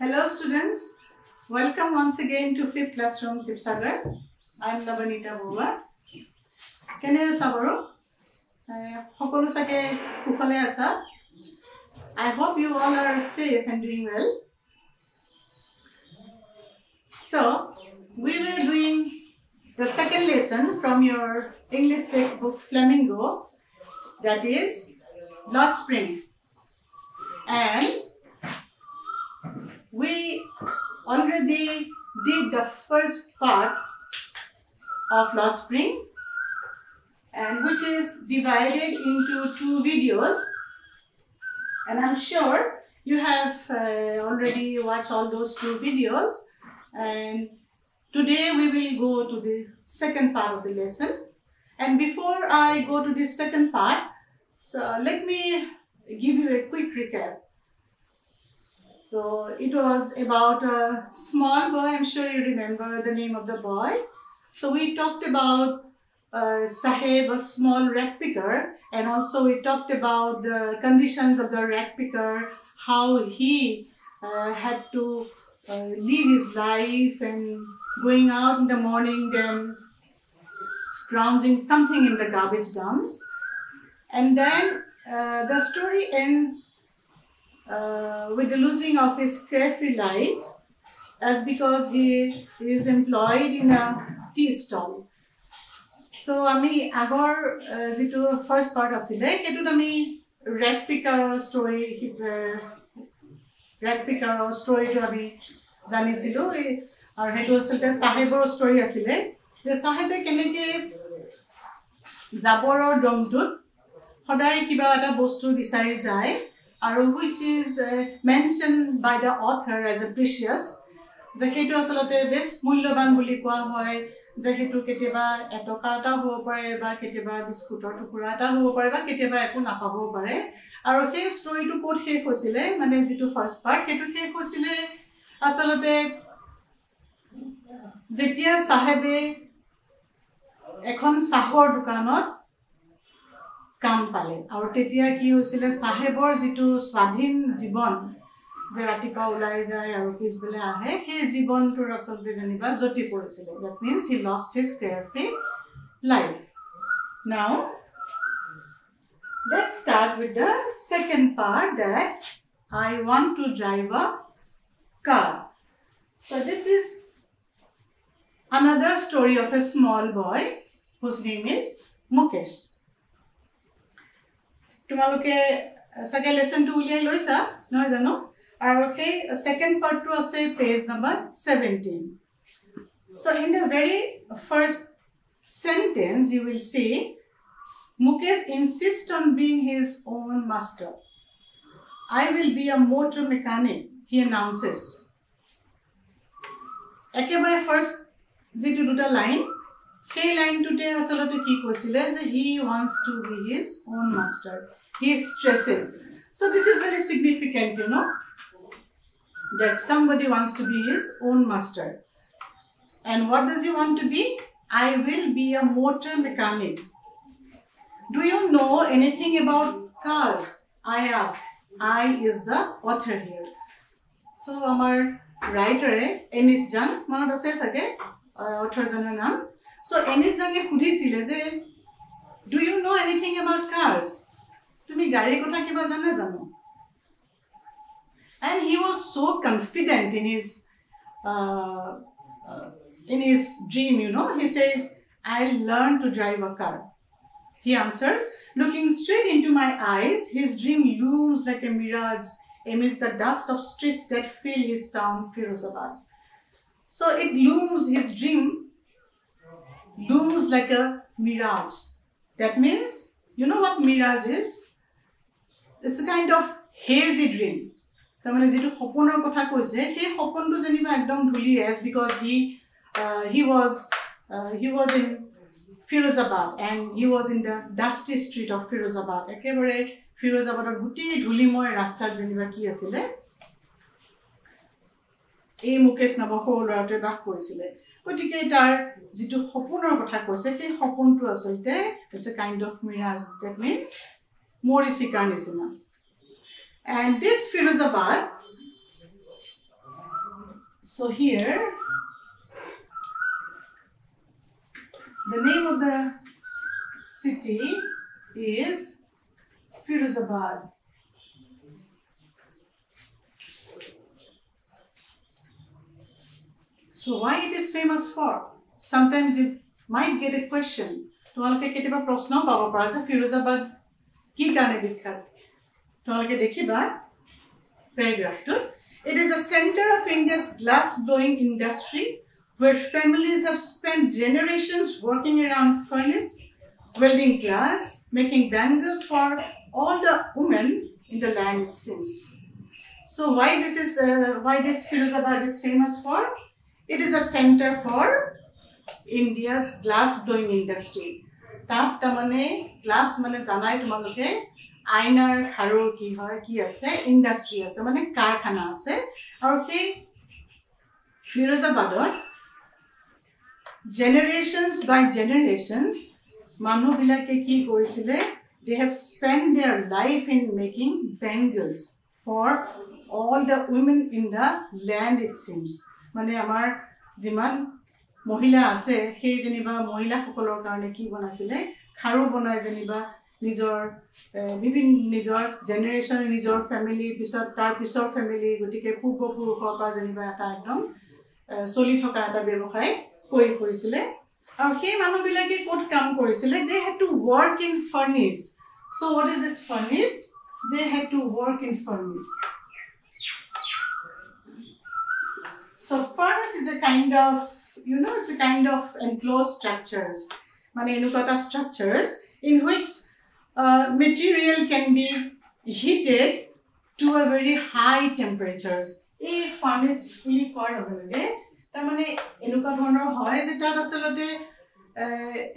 Hello students, welcome once again to Flip Classroom Sibsagar. I am Labanita Bova. Kene Sabaro? Hokolu sake kukhale asa. I hope you all are safe and doing well. So, we were doing the second lesson from your English textbook Flamingo, that is Lost Spring. And we already did the first part of Lost Spring, and which is divided into two videos, and I'm sure you have already watched all those two videos, and today we will go to the second part of the lesson. And before I go to the second part, so let me give you a quick recap. So it was about a small boy. I'm sure you remember the name of the boy. So we talked about Sahib, a small rat picker, and also we talked about the conditions of the rat picker, how he had to live his life and going out in the morning, then scrounging something in the garbage dumps. And then the story ends with the losing of his carefree life, as because he is employed in a tea stall. So ami agor jitu first part asile ketut ami rat picker story to ami janisilu ar hetu asalte sahibor story asile je sahibe keneke jaboror domtut hodai kiba eta bostu bisari jay, which is mentioned by the author as a precious. Jehetu asalote bes mulyoban buli koa hoy, jehetu keteba etoka eta hobo pare ba keteba biskutor tukura eta hobo pare ba keteba eku napabo pare. Aru he story to kot he hosile mane jitu first part hetu he hosile asalote jetia sahibe ekhon sahor dukanot কাম পালে আৰু তেতিয়া কি হৈছিল সাহেবৰ যেটো স্বাধীন জীবন যে ৰাতিপুৱা ওলাই যায় আৰু পিছবেলা আহে সেই জীবনটোৰ আসলতে জানিবা জটি পৰিছিল. That means he lost his carefree life. Now let's start with the second part, that I want to drive a car. So this is another story of a small boy whose name is Mukesh. তোমালোকে সকে lesson two উলিয়াই লৈছা নহয় জানো, আৰু সেই second part two আছে page number 17. So in the very first sentence you will see Mukesh insists on being his own master. I will be a motor mechanic, he announces. একবারে first যেটো দুটা লাইন, সেই লাইনটোতে আসলতে কি কৈছিলে যে he wants to be his own master. He stresses. So this is very significant, you know, that somebody wants to be his own master. And what does he want to be? I will be a motor mechanic. Do you know anything about cars? I ask. I is the author here. So our writer Enis Jan manot ase sage author janar naam. So Enis Jane khudisile je do you know anything about cars? তুমি গাড়ীৰ কথা কিবা জানা জানো? And he was so confident in his dream, you know. He says, I'll learn to drive a car. He answers, looking straight into my eyes, his dream looms like a mirage amidst the dust of streets that fill his town, Firozabad. So it looms, his dream looms like a mirage. That means, you know what mirage is? It's a kind of hazy dream. Tamane jitu hoponor kotha koise he hopontu jeniba ekdom dhuli as because he was in Firozabad and he was in the dusty street of Firozabad. Ekebore Firozabador guti dhulimoy rastar jeniba ki asile ei Mukesh nabo holate bak korisile. Gotike tar jitu hoponor kotha koise he hopontu asalte it's a kind of mirage. That means Morisi Karnisina. And this Firozabad So here, the name of the city is Firozabad. So why it is famous for? Sometimes you might get a question. তোমালোকে কেতিয়াবা প্ৰশ্ন পাব পাৰা যে ফিৰোজাবাদ কি কাৰণে বিখ্যাত তোমালোকে দেখিবা paragraphটোত it is a center of India's glass blowing industry where families have spent generations working around furnace welding glass making bangles for all the women in the land it seems. So why this Firozabad is famous for? It is a center for India's glass blowing industry. Tat tamane glass mane janai tumaloke ainar kharor ki hoy ki ase industry ase mane karkhana ase aru he Firozabador generations by generations manu bilake ki korisile they have spent their life in making bangles for all the women in the land it seems. Mane amar jiman mohila ase he jeniba mohila sokolor karone ki banasile kharu banai jeniba nijor bibin nijor generation nijor family pisot tar pisor family gotike purbo purukhor pa jeniba eta ekdom soli thoka eta bebokhay kori korisile aru he manu bilake kot kam korisile they had to work in furnace. So what is this furnace? They had to work in furnace. So furnace is a kind of, it's a kind of enclosed structures. Mane enukata structures in which material can be heated to a very high temperatures. A furnace really called above. Ta mane enuka dhonor hoy je tat asalote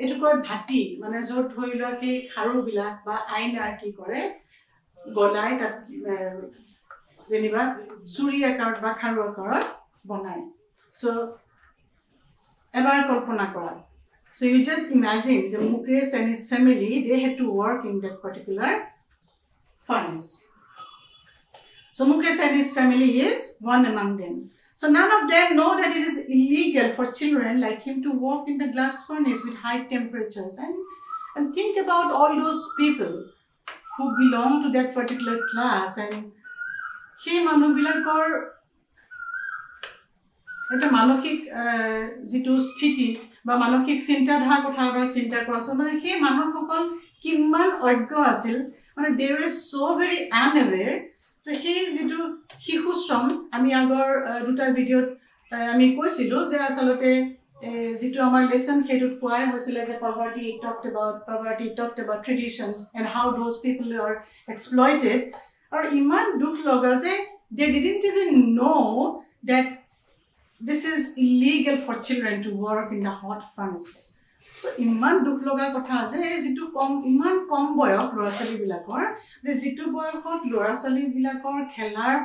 etu koi bhati mane jot hoilo ke kharu bila ba aina ki kore golai tat jeniba suri akar ba kharu akar bonai. So ebar kalpona kora. So you just imagine the Mukesh and his family, they had to work in that particular furnace. So Mukesh and his family is one among them. So none of them know that it is illegal for children like him to work in the glass furnace with high temperatures. And think about all those people who belong to that particular class and he manu bilakor eta manoshik jitu sthiti ba manoshik chinta dhara kotha ba chinta koraso mane he manor hokol kimman oggo asil mane they were so very unaware. So he jitu hihushram ami agor duta video ami koisilo je asalote jitu amar lesson hedut poai hoisile je poverty talked about traditions and how those people are exploited or iman dukh loga je they didn't even know that this is illegal for children to work in the hot furnaces. So iman dukh loga kotha je jitu iman kom boyok lorasali bilakor je jitu boyokot lorasali bilakor khelar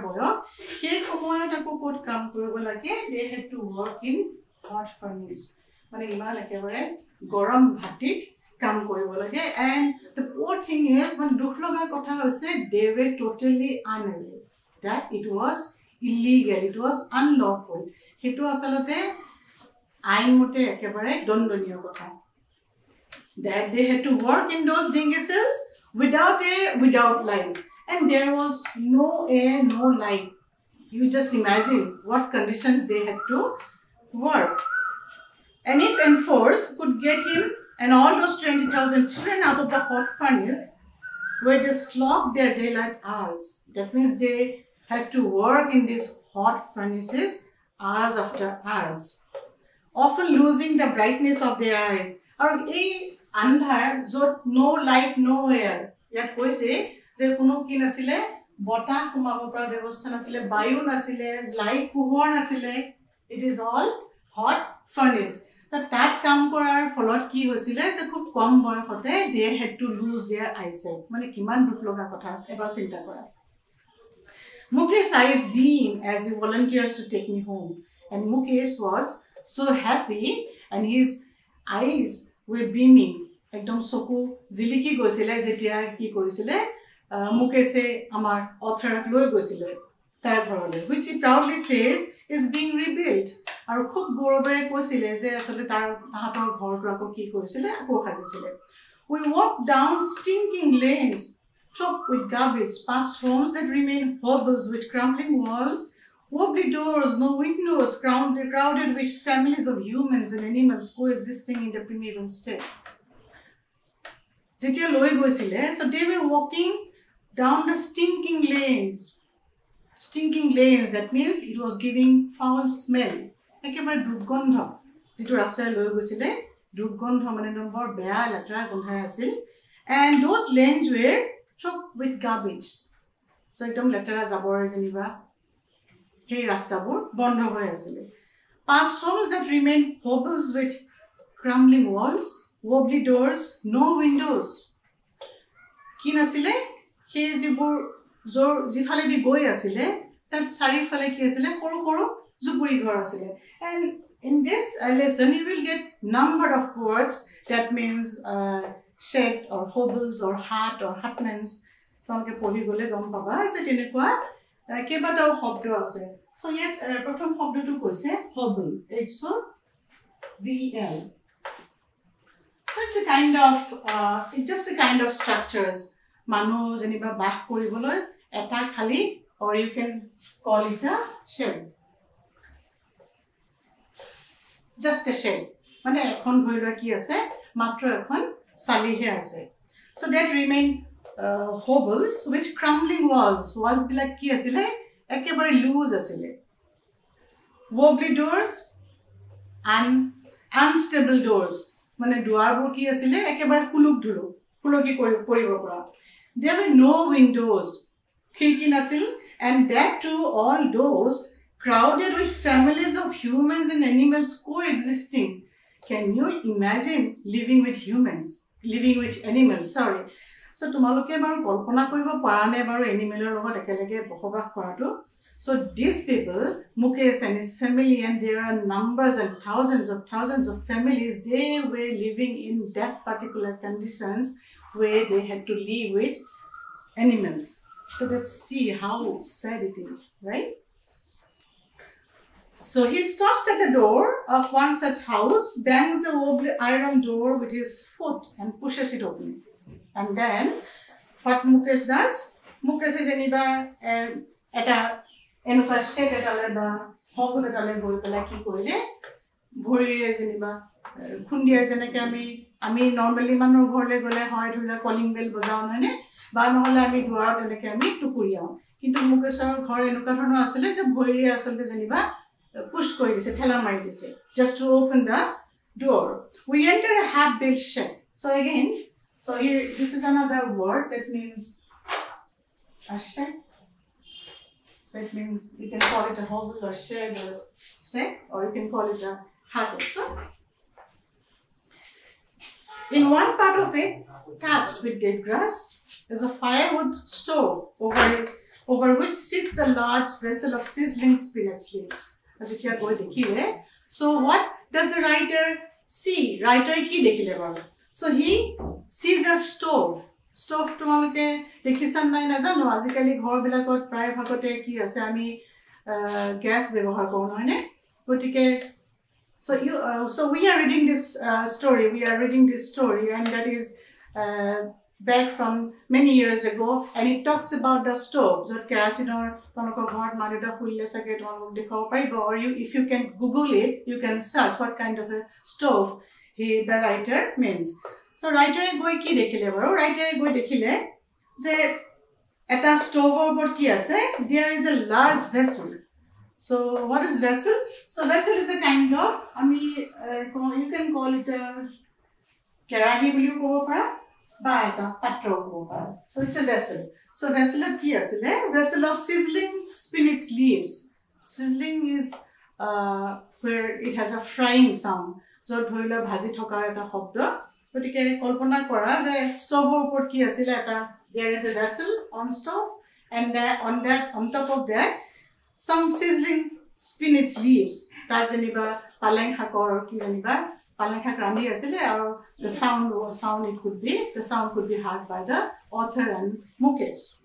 boyok he samoyot ako kot kam koribo lage they had to work in hot furnace mane iman ekebare gorom bhatik kam koribo lage and the poor thing is man dukh loga kotha hoise they were totally unaware that it was illegal, it was unlawful. Hetu asalote ain mote ekebare dondoniyo kotha. That they had to work in those dingises without air, without light. And there was no air, no light. You just imagine what conditions they had to work. And if enforced could get him and all those 20,000 children out of the hot furnace where they slog their daylight hours. That means they have to work in these hot furnaces hours after hours, often losing the brightness of their eyes. Or a andhar jot no light, no air. Yat koise je kono ki nasile bota kumabo pra byabostha nasile bayu nasile light puhor nasile it is all hot furnace. That kam korar folot ki hoisile je khub kom boyokhote they had to lose their eyesight. Mane kiman dukh loga kotha ase ebar chinta kora. Mukesh's eyes beamed as he volunteers to take me home. And Mukesh was so happy and his eyes were beaming. Ekdom soku ziliki goisile jetia ki korisile Mukeshe amar author loi goisile তাৰ ঘৰলৈ, which he proudly says is being rebuilt. আৰু খুব গৌৰৱেৰে কৈছিলে যে আসলে তাহাঁতৰ ঘৰটো আকৌ কি কৰিছিলে, আকৌ সাজিছিলে. We walked down stinking lanes choked with garbage, past homes that remain hovels with crumbling walls, wobbly doors, no windows, crowded with families of humans and animals coexisting in the primeval state. যেতিয়া লৈ গৈছিলে, so they were walking down the stinking lanes. Stinking lanes, that means it was giving foul smell. একেবাৰে দুৰ্গন্ধ যিটো ৰাস্তাৰে লৈ গৈছিলে, দুৰ্গন্ধ মানে বৰ বেয়া লেতেৰা গোন্ধাই আছিল. And those lanes were choked with garbage. So একদম লেতেৰা জাবৰে যেনিবা সেই ৰাস্তাবোৰ বন্ধ হৈ আছিলে. Past homes that remained hovels with crumbling walls, wobbly doors, no windows. কি নাছিলে, সেই যিবোৰ যিফালেদি গৈ আছিলে তাত চাৰিওফালে কি আছিলে, সৰু সৰু জুপুৰি ঘৰ আছিলে. And in this lesson you will get number of words that means shed or hovels or hut or hutments. তোমালোকে পঢ়ি গ'লে গম পাবা যে তেনেকুৱা কেইবাটাও শব্দ আছে. So ইয়াত প্ৰথম শব্দটো কৈছে hovel, HOVL. So it's just a kind of structures. মানুহ যেনিবা বাস কৰিবলৈ এটা খালি, or you can call it a shed. Just a shed. মানে এখন ধৰি লোৱা কি আছে, মাত্ৰ এখন চালিহে আছে. So that remained hovels with crumbling walls. Walls বিলাক কি আছিলে, একেবাৰে লুজ আছিলে. Wobbly doors and unstable doors. মানে দুৱাৰবোৰ কি আছিলে, একেবাৰে খুলকি কৰিব পৰা. There were no windows. খিৰিকী নাছিল. And that too, all doors crowded with families of humans and animals coexisting. Can you imagine living with animals? Sorry. So তোমালোকে বাৰু কল্পনা কৰিব পাৰা নে বাৰু এনিমেলৰ লগত একেলগে বসবাস কৰাটো? So these people, Mukesh and his family, and there are numbers and thousands of families, they were living in that particular conditions where they had to live with animals. So let's see how sad it is, right? So he stops at the door of one such house, bangs the wobbly iron door with his foot and pushes it open. And then what Mukesh does? Mukesh is jeniba eta enuka shed etale ba hovel etale goi pela ki korile bhorire jeniba khundiya jeneke ami normally manor ghorle gole hoy dhula calling bell bojao nane ba নহলে আমি দুৱাৰত এনেকে আমি টুকুৰিয়াও. কিন্তু মুকেশৰ ঘৰ এনেকুৱা ধৰণৰ আছিলে যে ভৰিৰে আচলতে জেনিবা পুশ কৰি দিছে, ঠেলা মাৰি দিছে, just to open the door. We enter a half-built shed. So again, here this is another word that means a shed. That means you can call it a hovel or shed or shed, or you can call it a hut also. In one part of it, thatched with dead grass, is a firewood stove over which sits a large vessel of sizzling spinach leaves. As it here going to So what does the writer see? Writer ki dekhile baro. So he sees a stove. Stove to maloke dekhisan nai najano. Azikali ghor bilakot pray bhagote ki ase ami gas byabohar koru noy ne. Gotike so we are reading this story. And that is back from many years ago, and it talks about the stove. So kerosene or tonoko ghor maruda hulle sake tonok dekhao paribo, or if you can Google it, you can search what kind of a stove the writer means. So writer goi ki dekhile baro, writer goi dekhile je eta stove or ki ase, there is a large vessel. So what is vessel? So vessel is a kind of you can call it a kerahi boli kobo para ba eta patro kobo para. So it's a vessel. So vessel ki asile, vessel of sizzling spinach leaves. Sizzling is where it has a frying sound. So dhoila bhaji thokar eta shobdo. Gotike kalpana kora je stove upor ki asile eta, there is a vessel on stove, and on top of that some sizzling spinach leaves. Ta jeniba palang hakor ki jeniba palang hak randi asile, or the sound could be heard by the author and Mukesh.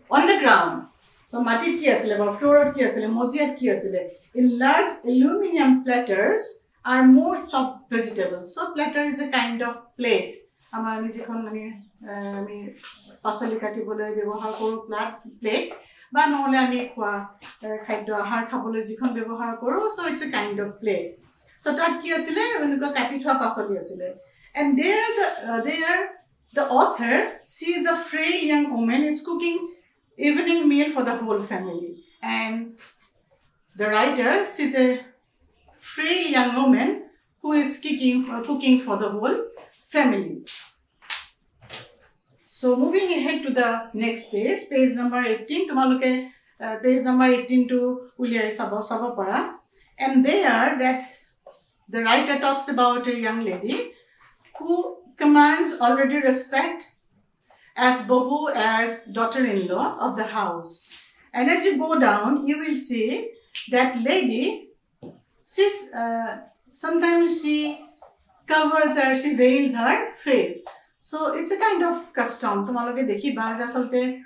On the ground, So matit ki asile ba floor ki asile moziat ki asile. In large aluminum platters are more chopped vegetables. So platter is a kind of plate. Amar ami jikhon mane ami pasali katibole byabohar koru plate ba nohole ami khwa khadyo ahar khabole jikhon byabohar koru. So it's a kind of plate. So tat ki asile enuka kati thwa pasali asile. And there the author sees a frail young woman is cooking evening meal for the whole family. And the writer sees a frail young woman who is cooking for the whole family. So moving ahead to the next page, page number 18. Tomaloke page number 18 to uliai sabo para. And there that the writer talks about a young lady who commands already respect as Bahu, as daughter-in-law of the house. And as you go down, you will see that lady, she's, sometimes she covers her, she veils her face. So it's a kind of custom. Tomaloke dekhi ba je asolte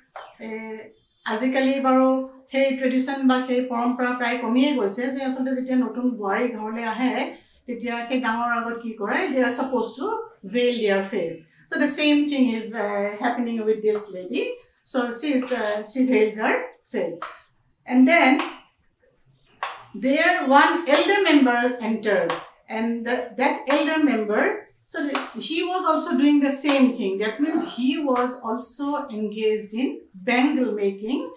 azikali baro hey tradition ba hey parampara prai komiye goise je asolte jetia notun boari ghorle ahe tetia he dangor agot ki kore, they are supposed to veil their face. So the same thing is happening with this lady. So she veils her face. And then there one elder member enters, and that elder member, so he was also doing the same thing. That means he was also engaged in bangle making,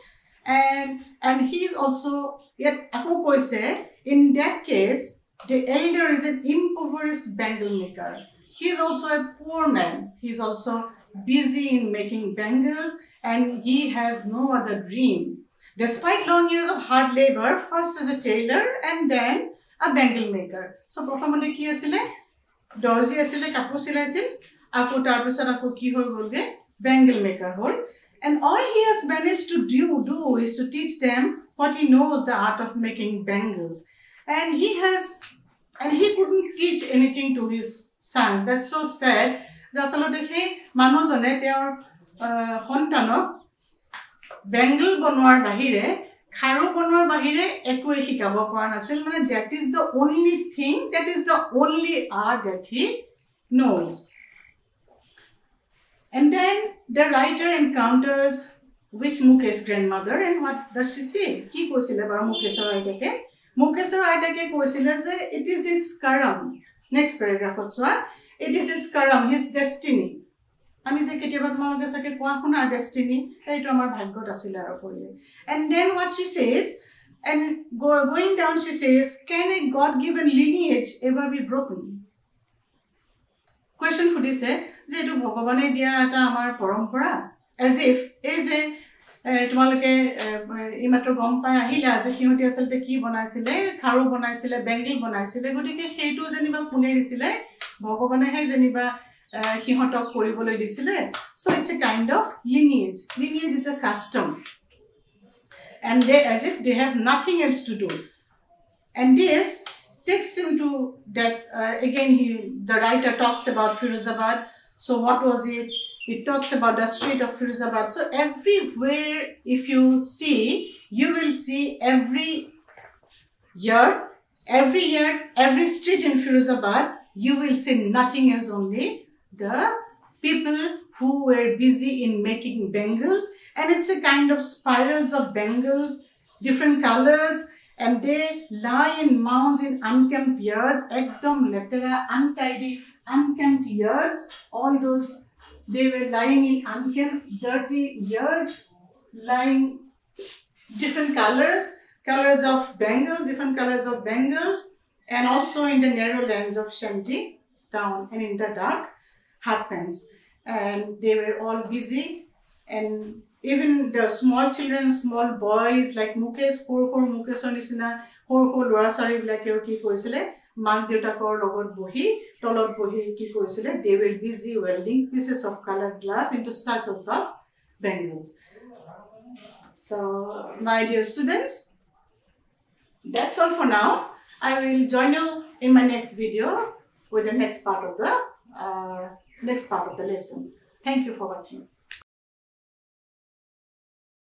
and he is also yet ako koise, in that case the elder is an impoverished bangle maker. He is also a poor man. He is also busy in making bangles, and he has no other dream. Despite long years of hard labor, first as a tailor and then a bangle maker. So, prothomone ki asile? Dorji asile, kapur silaisil, ako tar pisot ako ki hoi golge, bangle maker hol. And all he has managed to do is to teach them what he knows, the art of making bangles. And he couldn't teach anything to his sons. That's so sad. Jasalote he manujone teor hontanok bangle bonwar bahire, kharu bonwar bahire ekoi hikabo pora nasil. Mane that is the only thing, that is the only art that he knows. And then the writer encounters with Mukesh's grandmother, and what does she say? Ki koisile bara Mukeshar aitake? Mukeshar aitake koisile je it is his karam. Next paragraph also, it is his karam, his destiny. Ami je ketiaba tomaloke sake koa khuna destiny, eito amar bhagyot asile aro korile. And then what she says, and going down she says, can a God-given lineage ever be broken? Question khudise je etu bhagabane dia eta amar parampara, as if tomaloke imatro gom pai ahila je hioti asalte ki banaisile, kharu banaisile, bangle banaisile, gotike heitu jeniba kune disile, bhagabane he jeniba hihotok koriboloi disile. So it's a kind of lineage. Lineage is a custom, and they, as if they have nothing else to do. And this takes him to that again. The writer talks about Firozabad. So what was it? It talks about the street of Firozabad. So everywhere, if you see, you will see every year, every street in Firozabad, you will see nothing else, only the people who were busy in making bangles. And it's a kind of spirals of bangles, different colors, and they lie in mounds in unkempt yards, ekdom letera, untidy, unkempt yards. All those, they were lying in unkempt, dirty yards, lying different colors of bangles, different colors of bangles, and also in the narrow lands of Shanti town, and in the dark halfpence. And they were all busy, and even the small children, small boys like Mukesh, Mukeshor nisina, lora sari bilakeo ki korisile, mak deutakor logot bohi, tolot bohi ki korisile, they were busy welding pieces of colored glass into circles of bangles. So, my dear students, that's all for now. I will join you in my next video with the next part of the lesson. Thank you for watching.